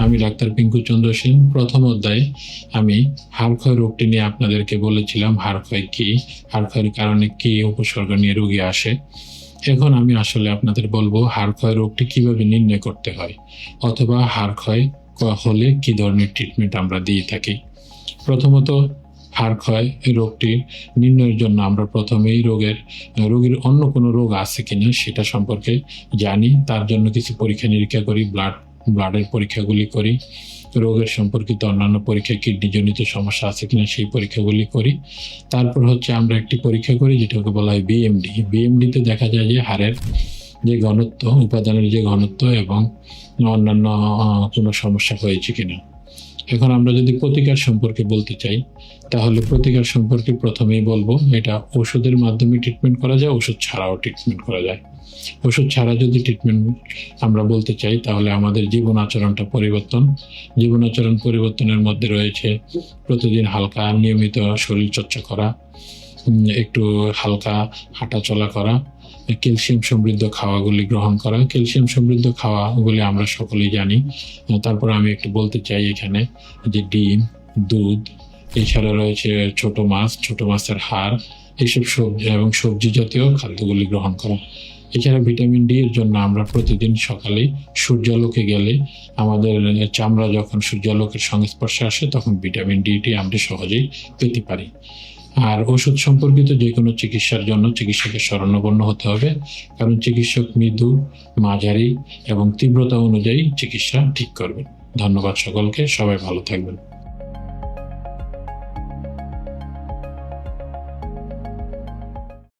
আমি ডাক্তার পিঙ্কু চন্দ্র সেন। প্রথম অধ্যায়ে আমি হাড়ক্ষয় রোগটি নিয়ে আপনাদেরকে বলেছিলাম হাড়ক্ষয় কি, হাড়ক্ষয়ের কারণে কি উপসর্গ নিয়ে রোগী আসে। এখন আমি আসলে আপনাদের বলবো হাড়ক্ষয় রোগটি কিভাবে নির্ণয় করতে হয়, অথবা হাড়ক্ষয় হলে কি ধরনের ট্রিটমেন্ট আমরা দিয়ে থাকি। প্রথমত, হাড়ক্ষয় রোগটি নির্ণয়ের জন্য আমরা প্রথমেই রোগীর অন্য কোনো রোগ আছে কিনা সেটা সম্পর্কে জানি। তার জন্য কিছু পরীক্ষা নিরীক্ষা করি, ব্লাডের পরীক্ষাগুলি করি, রোগের সম্পর্কিত অন্যান্য পরীক্ষা, কিডনিজনিত সমস্যা আছে কিনা সেই পরীক্ষাগুলি করি। তারপর আমরা একটি পরীক্ষা করি যেটাকে বলা হয় বিএমডি। বিএমডিতে দেখা যায় যে হাড়ের যে ঘনত্ব, উপাদানের যে ঘনত্ব এবং অন্যান্য কোনো সমস্যা হয়েছে কিনা। এখন আমরা যদি প্রতিকার সম্পর্কে বলতে চাই, তাহলে প্রতিকার সম্পর্কে প্রথমেই বলবো এটা ওষুধের মাধ্যমে ট্রিটমেন্ট করা যায়, ওষুধ ছাড়াও ট্রিটমেন্ট করা যায়। ওষুধ ছাড়া যদি ট্রিটমেন্ট আমরা বলতে চাই, তাহলে আমাদের জীবন আচরণটা জীবন আচরণ পরিবর্তনের মধ্যে রয়েছে প্রতিদিন হালকা নিয়মিত শরীর চর্চা করা, একটু হালকা হাঁটা চলা করা, ক্যালসিয়াম সমৃদ্ধ খাওয়াগুলি গ্রহণ করা। ক্যালসিয়াম সমৃদ্ধ খাওয়াগুলি আমরা সকলেই জানি। তারপর আমি একটু বলতে চাই এখানে যে ডিম, দুধ, এছাড়া রয়েছে ছোট মাছের হাড়, এইসব সবজি এবং সবজি জাতীয় খাদ্যগুলি গ্রহণ করা। এছাড়া ভিটামিন ডি এর জন্য আমরা প্রতিদিন সকালে সূর্যালোকে গেলে আমাদের চামড়া যখন সূর্যালোকের সংস্পর্শে আসে তখন ভিটামিন ডিটি আমরা সহজেই পেতে পারি। আর ওষুধ সম্পর্কিত যে কোনো চিকিৎসার জন্য চিকিৎসকের শরণাপন্ন হতে হবে, কারণ চিকিৎসক মৃদু, মাঝারি এবং তীব্রতা অনুযায়ী চিকিৎসা ঠিক করবেন। ধন্যবাদ সকলকে, সবাই ভালো থাকবেন।